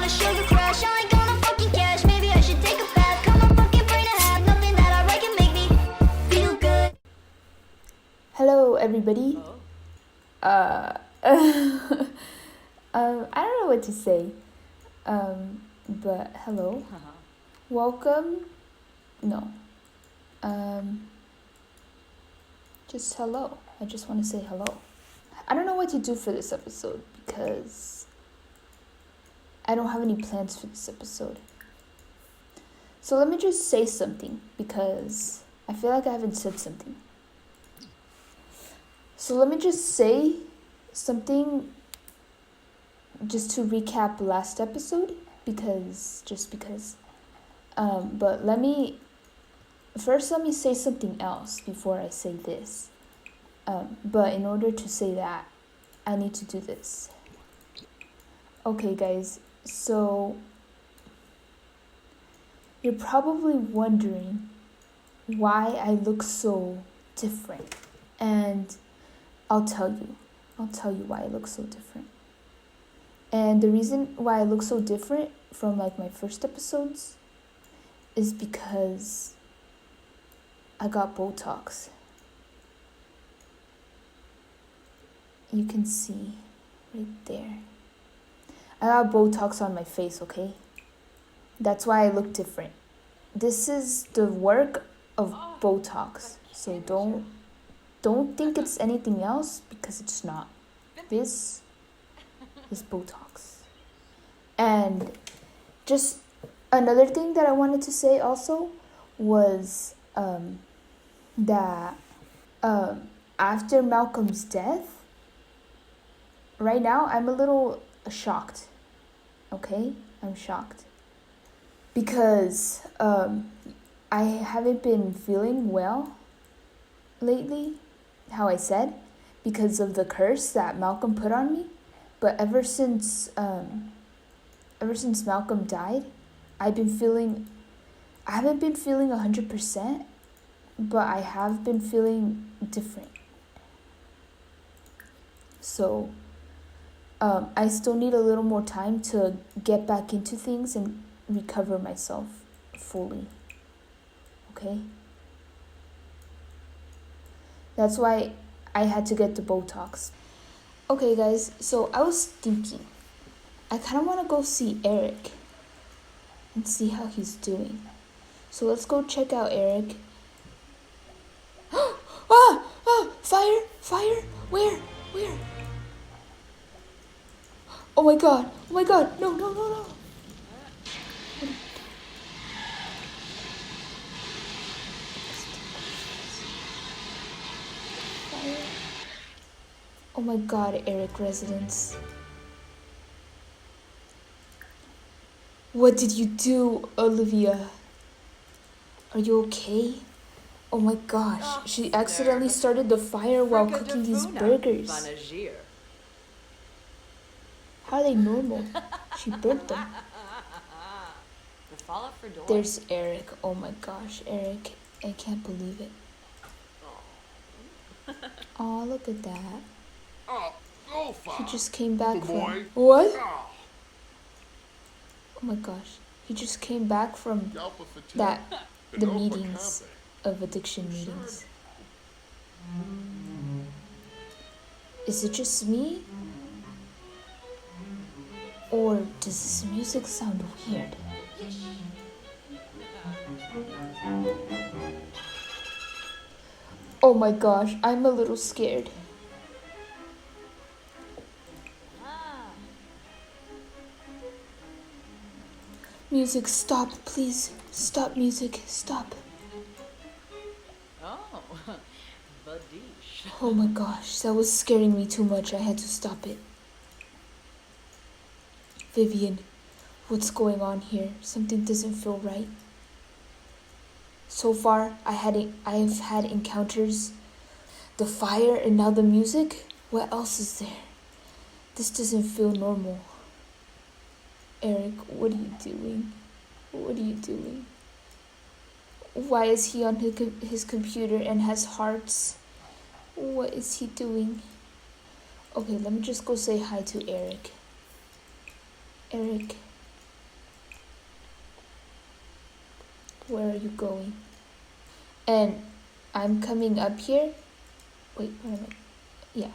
a sugar crush. I ain't gonna fucking cash. Maybe I should take a bath. Cut my fucking brain in half. Nothing that I write can make me feel good. Hello, everybody. I don't know what to say. But hello. Welcome. No. Just hello. I just want to say hello. I don't know what to do for this episode because I don't have any plans for this episode. So let me just say something because I feel like I haven't said something. So let me just say something just to recap last episode because. But let me say something else before I say this. But in order to say that, I need to do this. Okay, guys, so you're probably wondering why I look so different. And I'll tell you why I look so different. And the reason why I look so different from like my first episodes is because I got Botox. You can see right there. I got Botox on my face, okay? That's why I look different. This is the work of Botox. So don't think it's anything else because it's not. This is Botox. And just another thing that I wanted to say also was that after Malcolm's death, right now I'm a little shocked. Okay? I'm shocked. Because I haven't been feeling well lately, how I said, because of the curse that Malcolm put on me. But ever since Malcolm died, I haven't been feeling 100%, but I have been feeling different. So I still need a little more time to get back into things and recover myself fully. Okay? That's why I had to get the Botox. Okay, guys, so I was thinking, I kind of want to go see Eric and see how he's doing. So let's go check out Eric. Fire! Where? Oh my god, no. Fire. Oh my god, Eric residence. What did you do, Olivia? Are you okay? Oh my gosh, she accidentally started the fire while cooking these burgers. How are they normal? She burnt them. There's Eric. Oh my gosh, Eric. I can't believe it. Oh, look at that. He just came back from... What? Oh my gosh. He just came back from the meetings of addiction meetings. Is it just me? Or does this music sound weird? Oh my gosh, I'm a little scared. Music, stop, please. Stop, music, stop. Oh my gosh, that was scaring me too much. I had to stop it. Vivian, what's going on here? Something doesn't feel right. So far, I've had encounters, the fire and now the music. What else is there? This doesn't feel normal. Eric, what are you doing? Why is he on his computer and has hearts? What is he doing? Okay, let me just go say hi to Eric. Eric, where are you going? And I'm coming up here. Wait, where am I? Yeah.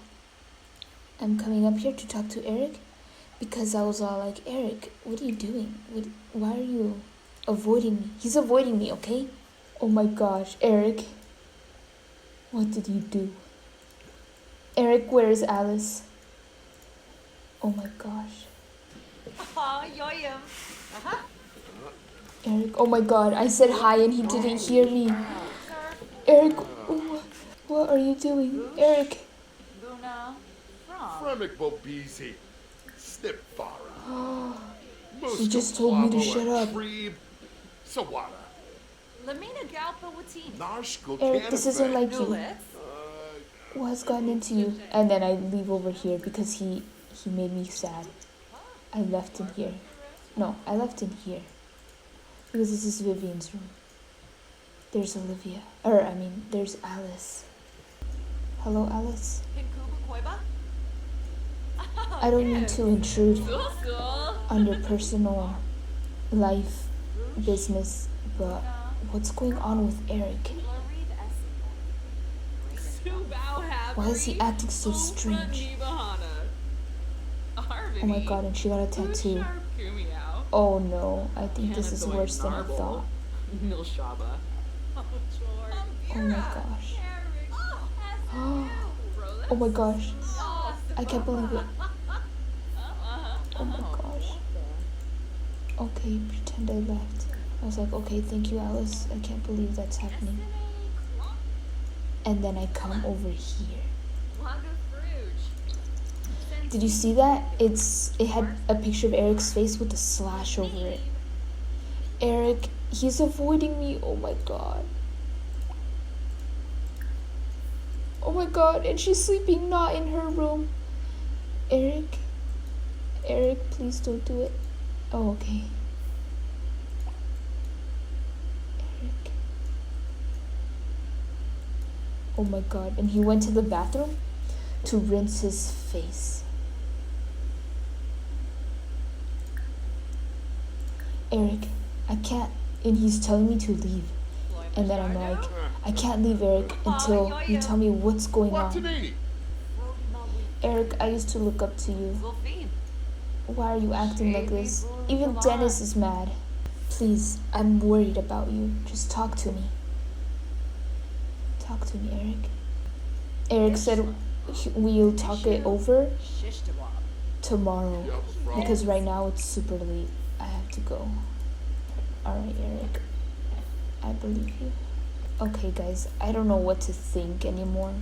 I'm coming up here to talk to Eric because I was all like, Eric, what are you doing? Why are you avoiding me? He's avoiding me, okay? Oh my gosh, Eric. What did you do? Eric, where is Alice? Oh my gosh. Eric, oh my god, I said hi and he didn't hear me. Eric, what are you doing? Eric. Fremic Bobisi. Snipfara. He just told me to shut up. Sawada. Lamina Galpa Watin. Narshko Eric, this isn't like you. Nulis. What has gotten into you? And then I leave over here because he made me sad. I left him here. No, I left him here. Because this is Vivian's room. There's Olivia. There's Alice. Hello, Alice. Pinkuba Koiba? I don't mean to intrude Cool. on your personal life, business, but what's going on with Eric? Why is he acting so strange? Oh my god, and she got a tattoo. Oh no, I think this is worse than I thought. Milshaba. Oh my gosh. Oh my gosh. I can't believe it. Oh my gosh. Okay, pretend I left. I was like, okay, thank you, Alice. I can't believe that's happening. And then I come over here. Did you see that? It had a picture of Eric's face with a slash over it. Eric, he's avoiding me. Oh my god. Oh my god, and she's sleeping not in her room. Eric, please don't do it. Oh, okay. Eric. Oh my god, and he went to the bathroom to rinse his face. Eric, I can't, and he's telling me to leave. And then I'm like, I can't leave, Eric, until you tell me what's going on. Eric, I used to look up to you. Why are you acting like this? Even Dennis is mad. Please, I'm worried about you. Just talk to me. Talk to me, Eric. Eric said we'll talk it over tomorrow. Because right now it's super late. I have to go. Alright, Eric. I believe you. Okay, guys, I don't know what to think anymore.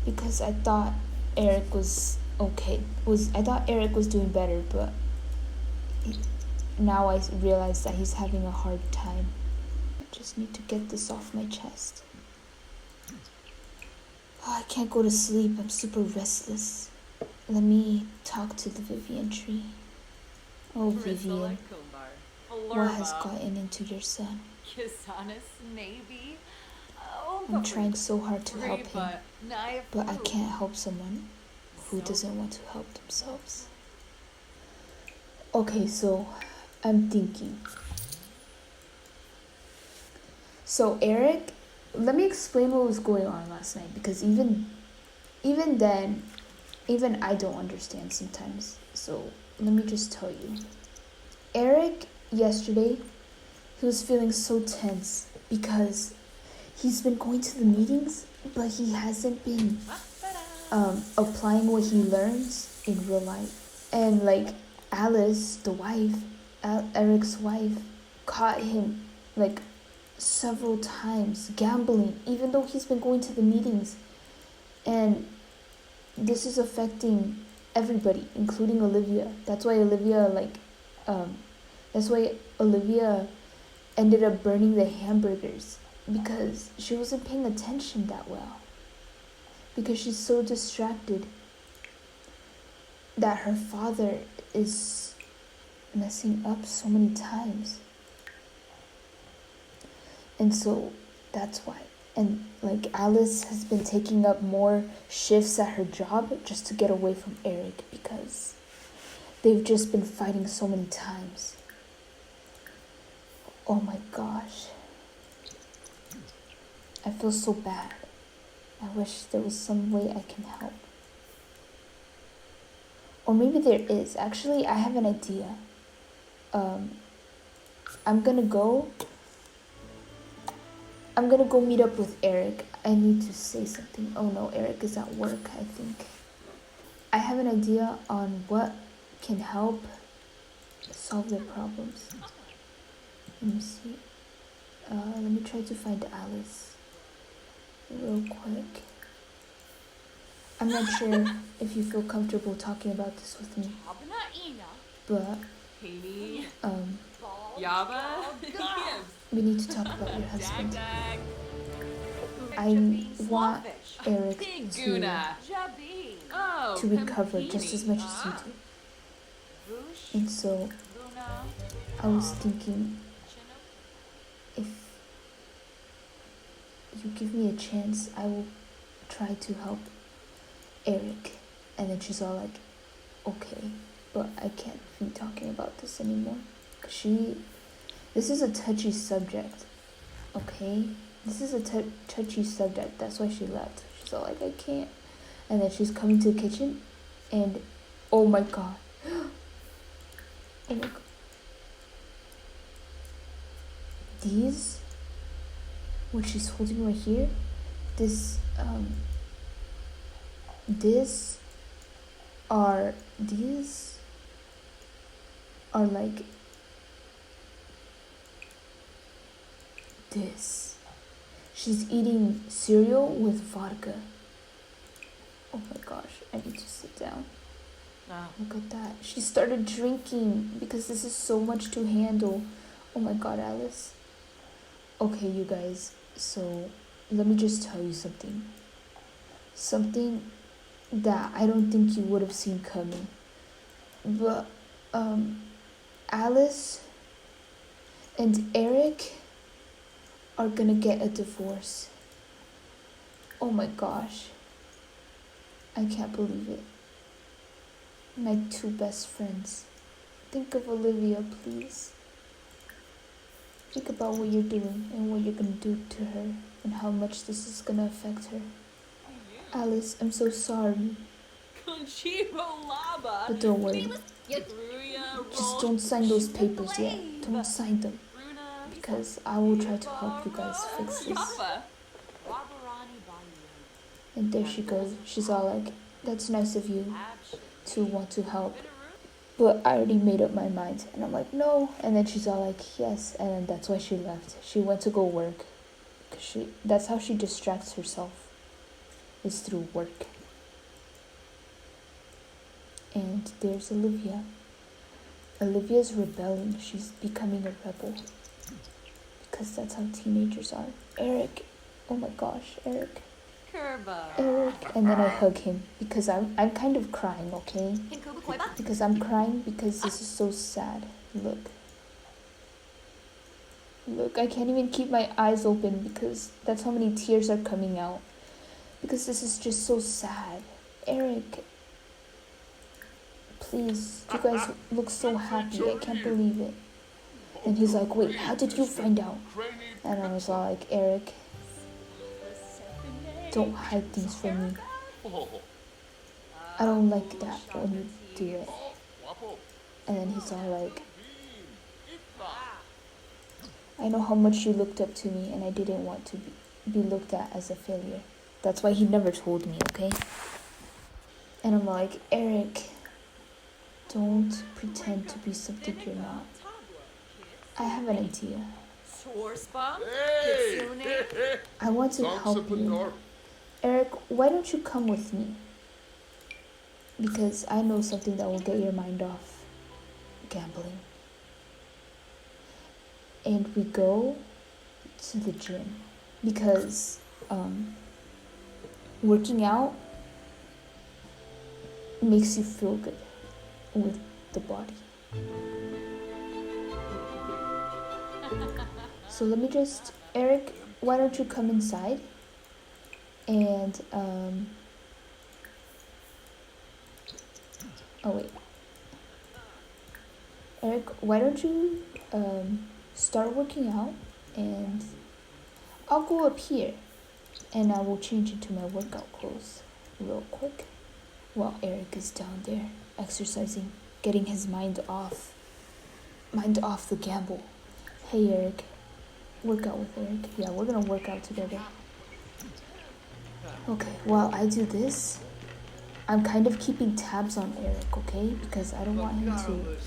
Because I thought Eric was okay. I thought Eric was doing better, but now I realize that he's having a hard time. I just need to get this off my chest. Oh, I can't go to sleep. I'm super restless. Let me talk to the Vivian tree. Oh, Vivian, what has gotten into your son? I'm trying so hard to help him, but I can't help someone who doesn't want to help themselves. Okay, so I'm thinking. So Eric, let me explain what was going on last night, because even then, even I don't understand sometimes. So let me just tell you. Eric, yesterday, he was feeling so tense because he's been going to the meetings, but he hasn't been applying what he learns in real life. And like Alice, the wife, Eric's wife, caught him like several times gambling, even though he's been going to the meetings. And this is affecting everybody, including Olivia. That's why Olivia ended up burning the hamburgers, because she wasn't paying attention that well. Because she's so distracted that her father is messing up so many times. And so that's why. And like Alice has been taking up more shifts at her job just to get away from Eric, because they've just been fighting so many times. Oh my gosh. I feel so bad. I wish there was some way I can help. Or maybe there is. Actually, I have an idea. I'm gonna go meet up with Eric. I need to say something. Oh no, Eric is at work, I think. I have an idea on what can help solve their problems. Let me see. Let me try to find Alice real quick. I'm not sure if you feel comfortable talking about this with me, but Katie. um, Yaba. we need to talk about your husband. Dag. I want Eric Big to Guna. Oh, recover just as much as you do. And so I was thinking, if you give me a chance, I will try to help Eric. And then she's all like, okay, but I can't be talking about this anymore. This is a touchy subject, okay? This is a touchy subject. That's why she left. She's all like, I can't. And then she's coming to the kitchen, and oh my god. Oh my god. These, what she's holding right here, these are like this. She's eating cereal with vodka. Oh my gosh, I need to sit down. Oh. Look at that. She started drinking because this is so much to handle. Oh my god, Alice. Okay, you guys, so let me just tell you something. Something that I don't think you would have seen coming. But Alice and Eric are gonna get a divorce. Oh my gosh. I can't believe it. My two best friends. Think of Olivia, please. Think about what you're doing and what you're gonna do to her and how much this is gonna affect her. Alice, I'm so sorry, Conchiro Laba. but don't worry. Ruya Just don't sign those papers yet. Don't sign them, Bruna. because I will try to help you guys fix this. Yaba. And there she goes. She's all like, that's nice of you to want to help. But I already made up my mind. And I'm like, no. And then she's all like, yes. And then that's why she left. She went to go work. That's how she distracts herself, is through work. And there's Olivia. Olivia's rebelling. She's becoming a rebel. Because that's how teenagers are. Eric. Oh my gosh, Eric. Curva. Eric. And then I hug him because I'm kind of crying, okay? Because I'm crying because this is so sad. Look. Look, I can't even keep my eyes open because that's how many tears are coming out. Because this is just so sad. Eric. Please, you guys look so happy. I can't believe it. And he's like, wait, how did you find out? And I was all like, Eric, don't hide things from me. I don't like that when you do it. And then he's all like, I know how much you looked up to me and I didn't want to be looked at as a failure. That's why he never told me, okay? And I'm like, Eric, don't pretend to be something you're not. I have an idea. Schwarzbaum. Hey! Kitsune. I want to help you. Eric, why don't you come with me? Because I know something that will get your mind off gambling. And we go to the gym because working out makes you feel good with the body. So let me just, Eric, why don't you come inside? And oh wait, Eric, why don't you start working out, and I'll go up here And I will change into my workout clothes real quick while Eric is down there exercising, getting his mind off the gamble. Hey Eric, work out with Eric. Yeah, we're gonna work out together. Okay, while I do this, I'm kind of keeping tabs on Eric, okay? Because I don't want him to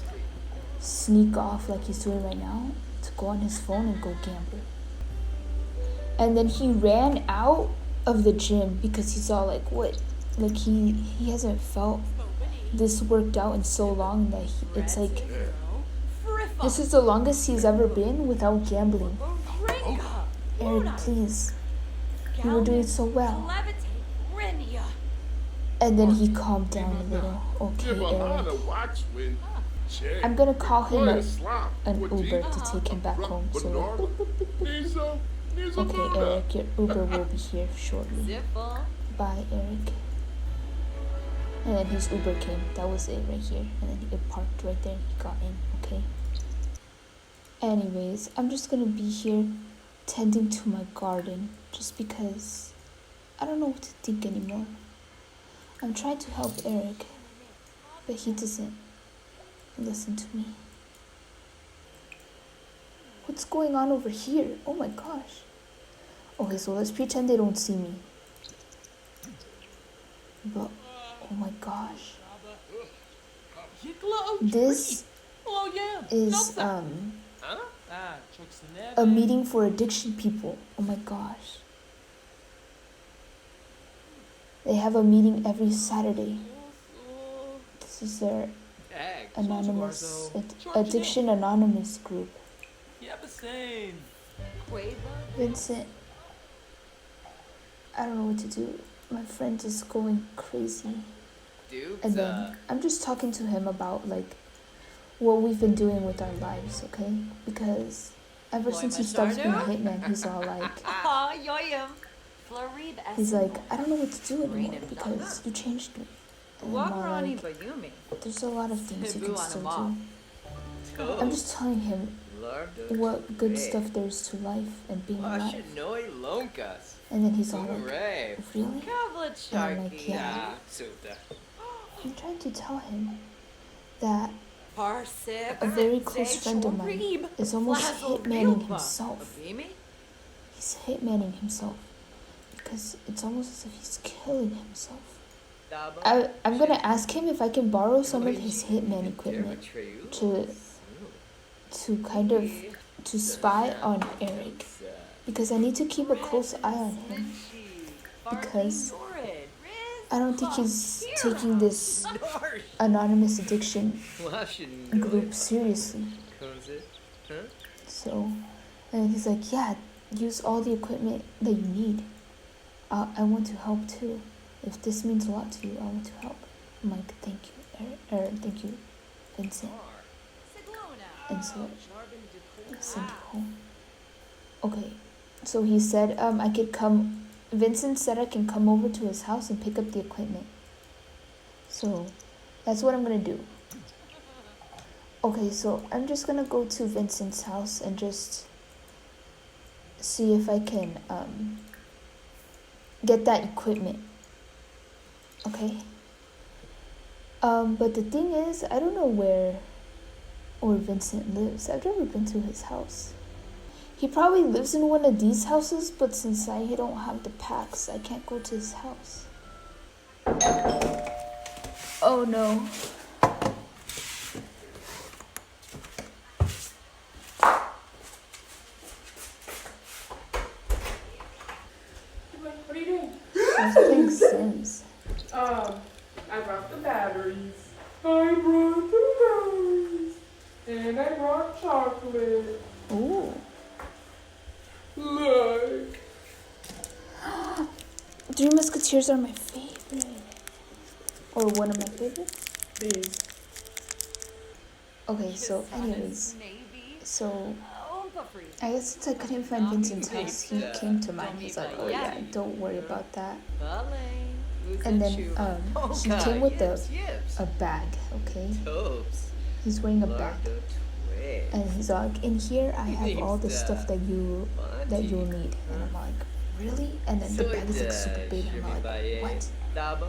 sneak off like he's doing right now, to go on his phone and go gamble. And then he ran out of the gym because he's all like, what? Like he hasn't felt this worked out in so long that it's like, this is the longest he's ever been without gambling. Eric, please. You were doing so well. And then he calmed down a little. Okay, Eric. I'm gonna call him an Uber to take him back home. So, okay, Eric, your Uber will be here shortly. Bye, Eric. And then his Uber came. That was it right here. And then it parked right there. He got in. Okay. Anyways, I'm just gonna be here tending to my garden just because I don't know what to think anymore. I'm trying to help Eric, but he doesn't listen to me. What's going on over here? Oh my gosh. Okay, so let's pretend they don't see me. But, oh my gosh. This is, a meeting for addiction people. Oh my gosh. They have a meeting every Saturday. This is their anonymous addiction anonymous group. Vincent, I don't know what to do. My friend is going crazy. And then I'm just talking to him about like what we've been doing with our lives, okay? Because ever since he stopped being a hitman, he's all like, he's like, I don't know what to do anymore because you changed me. And I'm all like, there's a lot of things you can still do. I'm just telling him what good stuff there is to life and being alive. And then he's all like, really? And I'm like, yeah. I'm trying to tell him that a very close friend of mine is almost hitmanning himself. He's hitmanning himself because it's almost as if he's killing himself. I'm gonna ask him if I can borrow some of his hitman equipment to kind of to spy on Eric, because I need to keep a close eye on him, because I don't think he's taking this anonymous addiction group seriously. So, and he's like, yeah, use all the equipment that you need. I want to help too. If this means a lot to you, I want to help. I'm like, thank you, Eric, thank you, Vincent. And so, I sent him home. Okay, so he said I could come, Vincent said I can come over to his house and pick up the equipment. So, that's what I'm gonna do. Okay, so I'm just gonna go to Vincent's house and just see if I can get that equipment. Okay? But the thing is, I don't know where Vincent lives. I've never been to his house. He probably lives in one of these houses, but since I don't have the packs, I can't go to his house. Oh no. What are you doing? I was playing Sims. I brought the batteries. And I brought chocolate. Ooh. Look. Three Musketeers are my favorite. Or one of my favorites. These. Okay, so anyways. So, I guess since I couldn't find Vincent's house, he came to mine. He's like, oh yeah, don't worry about that. And then he came with a bag, okay? He's wearing a bag. And he's like, in here I have all the stuff that you'll need. And I'm like, really? And then the bag is like super big. I'm like, what? Dabo.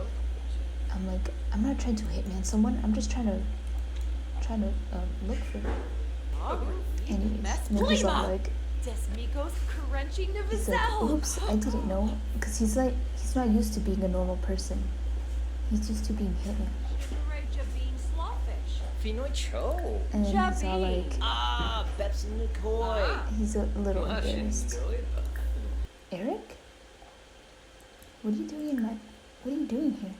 I'm like, I'm not trying to hitman someone. I'm just trying to look for it. Anyways, and then he's all like, Desmikos crunching the he's like, oops, I didn't know, because he's not used to being a normal person. He's used to being hitman. being slawfish. Finoi Cho. And then he's all like, Ah, Bepsi Nikoi. he's a little embarrassed. Eric? What are you doing here?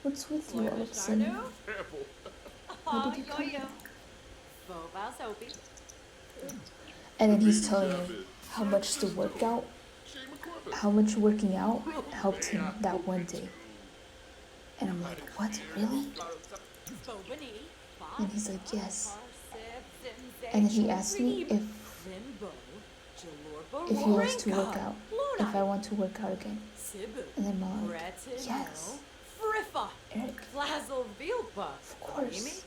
What's with you all of a sudden? Careful. Where did you come from? Bobal Soapy. And then he's telling me how much the workout, how much working out helped him that one day. And I'm like, what, really? And he's like, yes. And then he asked me if he wants to work out, if I want to work out again. And then I'm like, yes. Eric, Flazzle Vilpa. of course,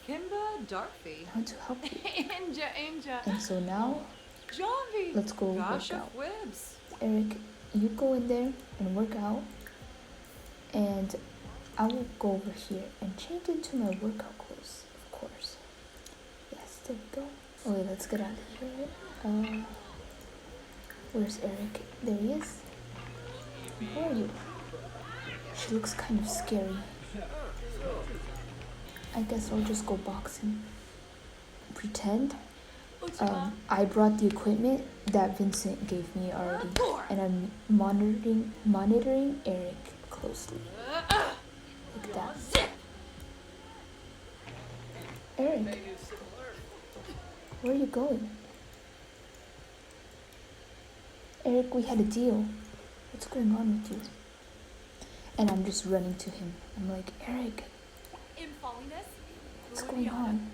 Kimba Darfy. I want to help you. Anja. And so now, Javi. let's go work Gosh out. of Wibs. Eric, you go in there and work out, and I will go over here and change into my workout clothes, of course. Yes, there we go. Okay, let's get out of here. Where's Eric? There he is. Where are you? She looks kind of scary. I guess I'll just go boxing. Pretend I brought the equipment that Vincent gave me already, and I'm monitoring Eric closely. Like that. Eric, where are you going? Eric, we had a deal. What's going on with you? And I'm just running to him. I'm like, Eric, what's going on?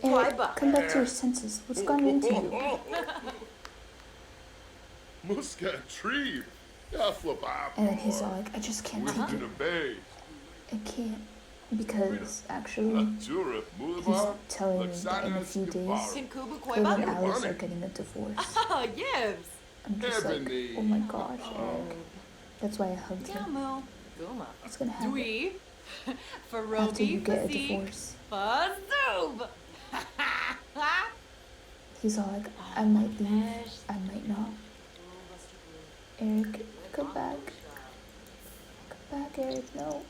Eric, come back to your senses. What's gone into you? Muska tree. Yaflabab. And then he's all like, I just can't take In it. a bay. I can't. Because actually, Jura. he's Mulaba. telling me that in a few days, Caleb and Alice are getting a divorce. Yes. I'm just like, Ebony. oh my gosh, Eric. That's why I hugged him. Damo. Guma. What's gonna happen Dwee. after Farobi. you get a Fazik. divorce? Fazoob. He's all like, I might leave, I might not. Eric, come back. Come back, Eric, no.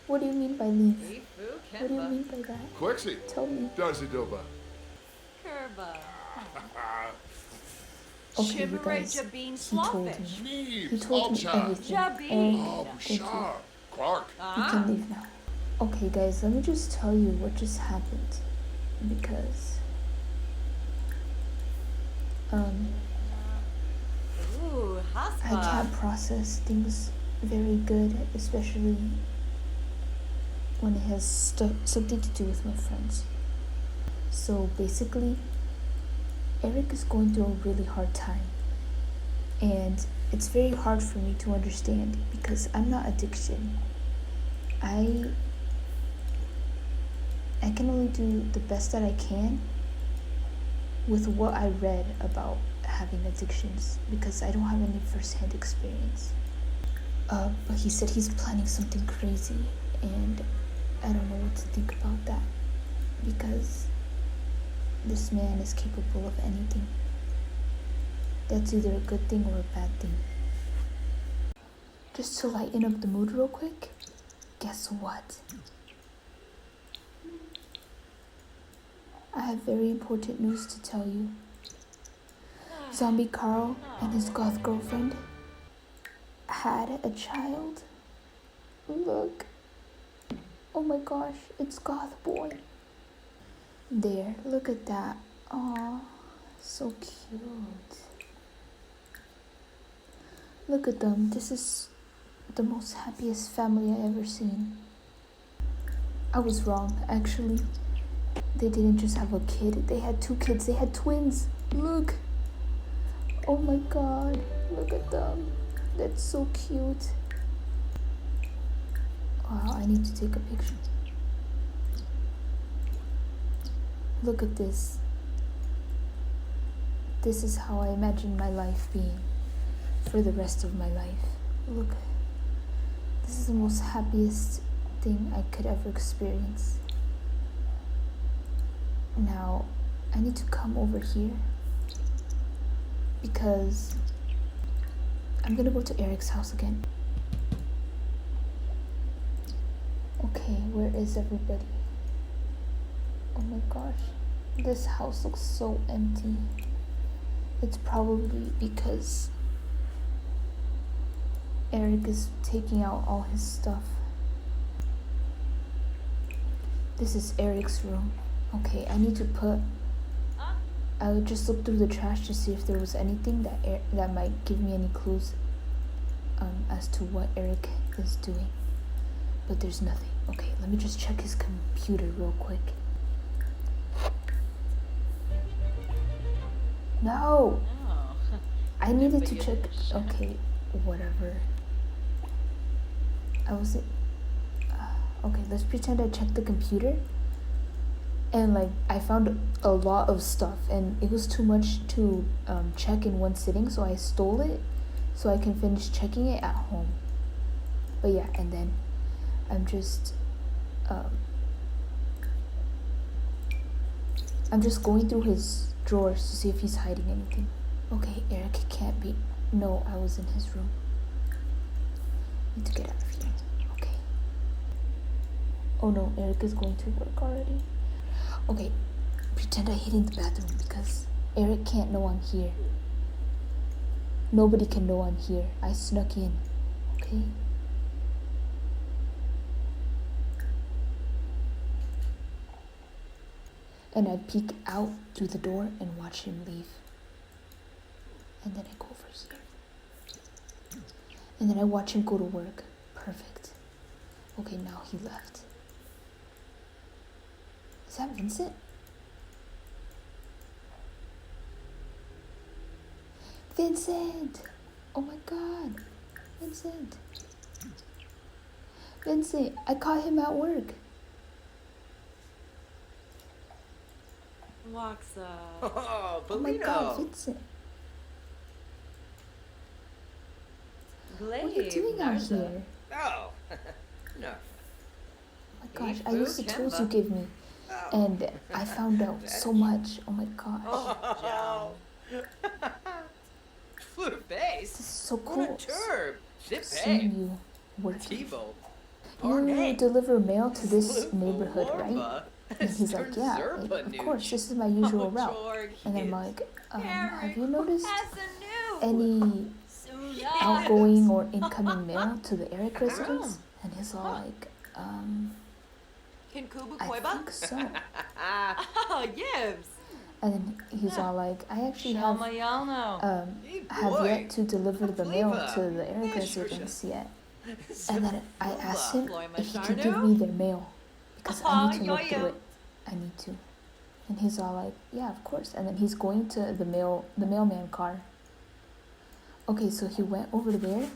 What do you mean by leave? What do you mean by that? Quexi. Tell me. Darzidoba. Kerba. Okay, you guys, Jabin he told me. Slawfish. Neve. He told me Alcha. everything. Jabin. Oh, Eric, thank you. Bouchard. Clark. You can leave now. Okay, guys, let me just tell you what just happened. Because, Ooh, I Haspa. can't process things very good, especially when it has something to do with my friends. So basically, Eric is going through a really hard time. And it's very hard for me to understand because I'm not addiction. I can only do the best that I can with what I read about having addictions because I don't have any first-hand experience. But he said he's planning something crazy, and I don't know what to think about that because this man is capable of anything. That's either a good thing or a bad thing. Just to lighten up the mood real quick, guess what? I have very important news to tell you. Zombie Carl and his goth girlfriend had a child. Look. Oh my gosh, it's Goth Boy. There, look at that. Aw, so cute. Look at them. This is the most happiest family I ever seen. I was wrong, actually. They didn't just have a kid, they had 2 kids, they had twins. Look. Oh my god, look at them. That's so cute. Wow, I need to take a picture. Look at this. This is how I imagine my life being for the rest of my life. Look, this is the most happiest thing I could ever experience. Now, I need to come over here because I'm gonna go to Eric's house again. Okay, where is everybody? Oh my gosh, this house looks so empty. It's probably because Eric is taking out all his stuff. This is Eric's room. Okay, I need to put... I would just look through the trash to see if there was anything that might give me any clues as to what Eric is doing. But there's nothing. Okay, let me just check his computer real quick. No! Oh. I needed to But check. you should. Okay, whatever. I was. Okay, let's pretend I checked the computer. And like, I found a lot of stuff, and it was too much to check in one sitting, so I stole it so I can finish checking it at home. But yeah, and then I'm just going through his drawers to see if he's hiding anything. Okay, Eric can't be. No, I was in his room. Need to get out of here. Okay. Oh no, Eric is going to work already. Okay, pretend I hid in the bathroom because Eric can't know I'm here. Nobody can know I'm here. I snuck in. Okay? And I peek out through the door and watch him leave. And then I go over here. And then I watch him go to work. Perfect. Okay, now he left. Is that Vincent? Vincent! Oh my god. Vincent. Vincent, I caught him at work. Loxa. Oh, Oh my god, Polito. Vincent. Glade. What are you doing out Narza. here? Oh, no. Oh my gosh, I Hey, used the Boo, tools you Kemba. gave me. Oh. And I found out so much. Oh my gosh. Oh. Flew face. This is so What cool. a turb. Zip Seeing you working. Tivo. You deliver mail to this neighborhood, right? Warba. And he's like, yeah, like, of course, this is my usual route. And I'm like, have you noticed any outgoing or incoming mail to the Eric residence? And he's all like, Can Kubu I Koiba? think so. Oh, Yibs. And then he's all like, I actually have Shamayalno. Hey, have boy. yet to deliver the mail Flavor. to the Eric Yeah, sure, residence yet. And then I asked him Floy if he could Masharno? give me their mail because I need to look Aw, through yo-yo. it. I need to. And he's all like, yeah, of course. And then he's going to the mailman car. Okay, so he went over there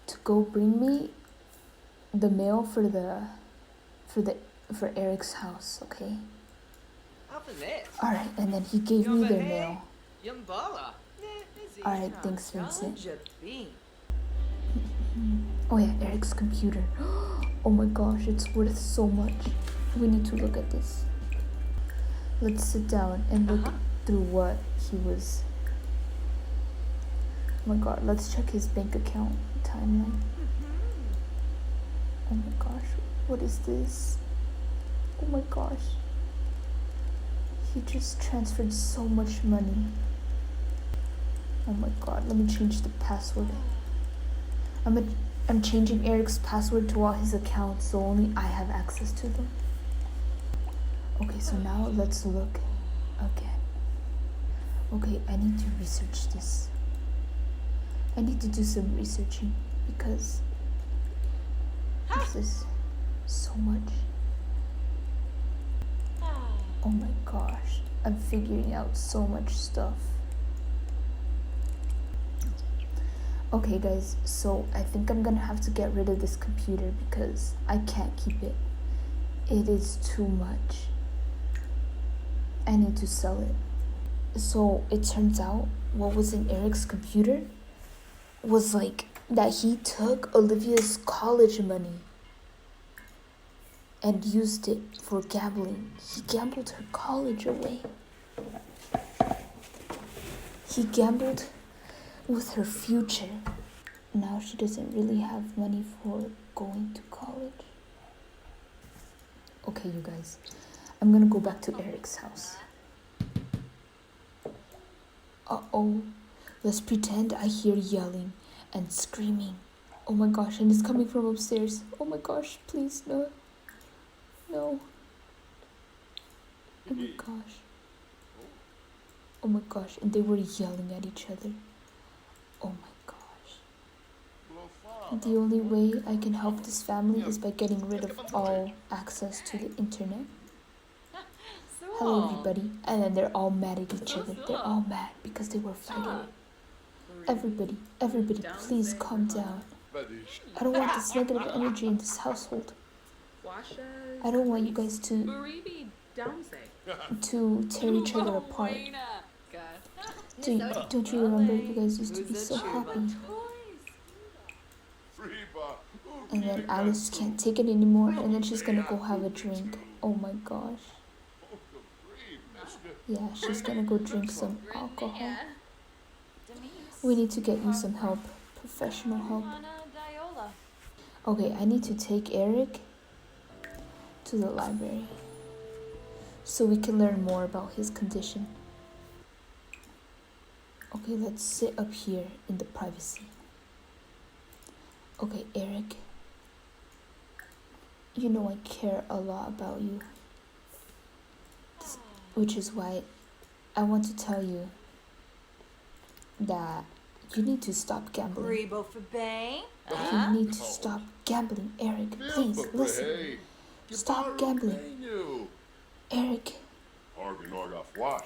to go bring me the mail for Eric's house, okay? All right, and then he gave me their mail. Yumbala. All right, thanks, Vincent. Jabin. Oh yeah, Eric's computer. Oh my gosh, it's worth so much. We need to look at this. Let's sit down and look through what he was. Oh my god, let's check his bank account timeline. Oh my gosh, what is this? Oh my gosh. He just transferred so much money. Oh my god, let me change the password. I'm changing Eric's password to all his accounts so only I have access to them. Okay, so now let's look again. Okay, I need to research this. I need to do some researching because this is so much. Oh my gosh, I'm figuring out so much stuff. Okay guys, so I think I'm gonna have to get rid of this computer because I can't keep it. It is too much. I need to sell it. So it turns out what was in Eric's computer was like that he took Olivia's college money and used it for gambling. He gambled her college away. He gambled with her future. Now she doesn't really have money for going to college. Okay, you guys, I'm gonna go back to Eric's house. Uh-oh, let's pretend I hear yelling and screaming. Oh my gosh, and it's coming from upstairs. Oh my gosh, please, no. No. Oh my gosh. Oh my gosh, and they were yelling at each other. Oh my gosh. The only way I can help this family is by getting rid of all access to the internet. Hello everybody. And then they're all mad at each other. They're all mad because they were fighting. Everybody, please calm down. I don't want this negative energy in this household. I don't want you guys to tear each other apart. Don't you remember you guys used to be so happy? And then Alice can't take it anymore, and then she's gonna go have a drink. Oh my gosh. Yeah, she's gonna go drink some alcohol. We need to get you some help, professional help. Okay, I need to take Eric to the library so we can learn more about his condition. Okay, let's sit up here in the privacy. Okay, Eric, you know I care a lot about you, which is why I want to tell you that you need to stop gambling. Rebo for Bang. You need to stop gambling, Eric. Please, listen. Stop gambling. Eric,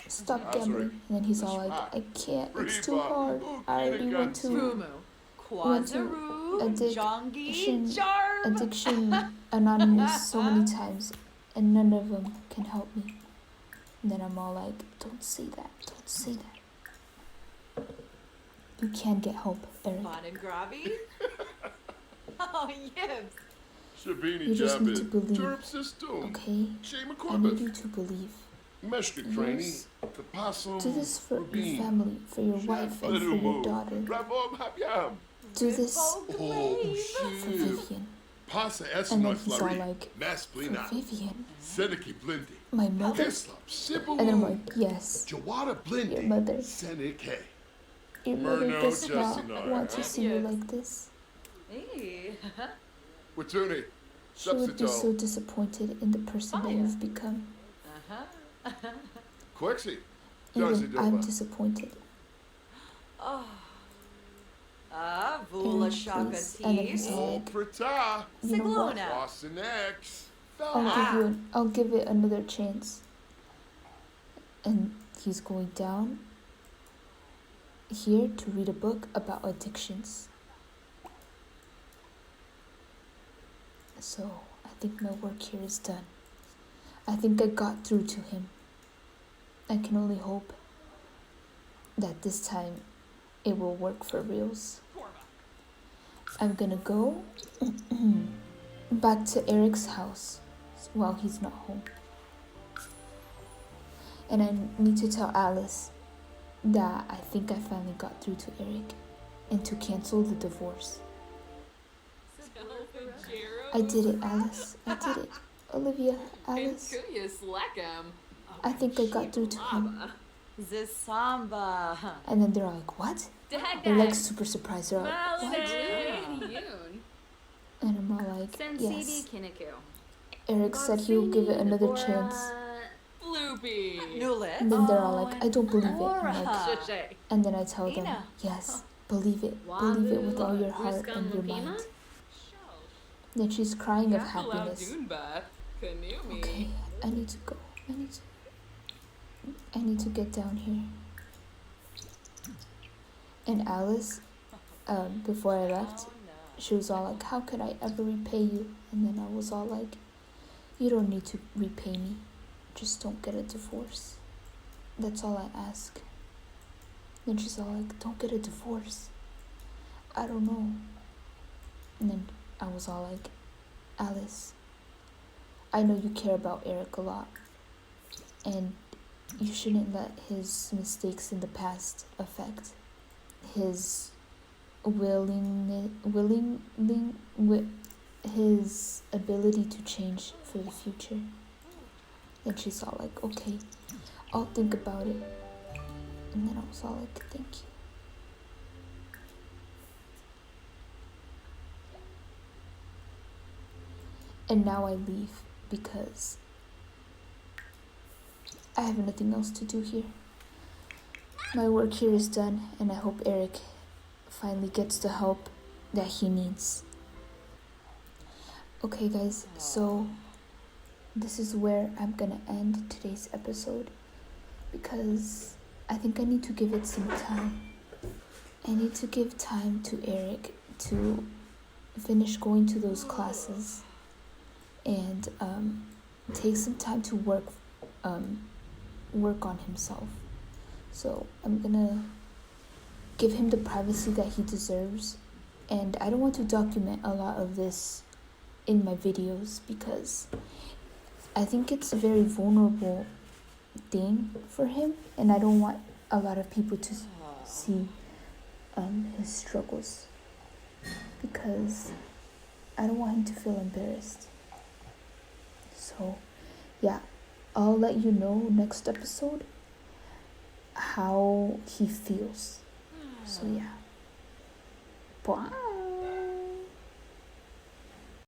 stop gambling. And then he's all like, I can't, it's too hard. I already went to Quazaru. Addiction Anonymous so many times, and none of them can help me. And then I'm all like, don't say that, don't say that. You can get help, Eric. Bon and Gravi. Oh, yes. You just need to believe, okay? I need you to believe. Yes. Do this for your family, for your wife, and for your daughter. Do this for Vivian. And then he's all like, for Vivian? My mother? And then I'm like, yes, your mother. Your mother does not want to see you like this. Hey. She would be so disappointed in the person that you've become. Even I'm disappointed. Oh. Vula Shaka Please. And then he's Tea. all like, you know what? Siglona. I'll give it another chance. And he's going down here to read a book about addictions. So I think my work here is done. I think I got through to him. I can only hope that this time it will work for reals. I'm gonna go back to Eric's house while he's not home. And I need to tell Alice that I think I finally got through to Eric and to cancel the divorce. I did it, Alice. I did it. Olivia, Alice. I think I got through to him. The Samba. And then they're all like, what? They're like super surprised. They're like, what? And I'm all like, yes. Eric said he'll give it another chance. And then they're all like, I don't believe it. I'm like, and then I tell them, yes, believe it. Believe it with all your heart and your mind. Then she's crying of happiness. Okay, I need to go. I need to get down here. And Alice, before I left, she was all like, how could I ever repay you? And then I was all like, you don't need to repay me. Just don't get a divorce. That's all I ask. Then she's all like, don't get a divorce. I don't know. And then I was all like, Alice, I know you care about Eric a lot. And you shouldn't let his mistakes in the past affect his his ability to change for the future. Then she's all like, okay, I'll think about it. And then I was all like, thank you. And now I leave because I have nothing else to do here. My work here is done, and I hope Eric finally gets the help that he needs. Okay guys, so this is where I'm gonna end today's episode because I think I need to give it some time. I need to give time to Eric to finish going to those classes and take some time to work on himself. So I'm gonna give him the privacy that he deserves, and I don't want to document a lot of this in my videos because I think it's a very vulnerable thing for him, and I don't want a lot of people to see his struggles because I don't want him to feel embarrassed. So yeah, I'll let you know next episode how he feels. So yeah, bye.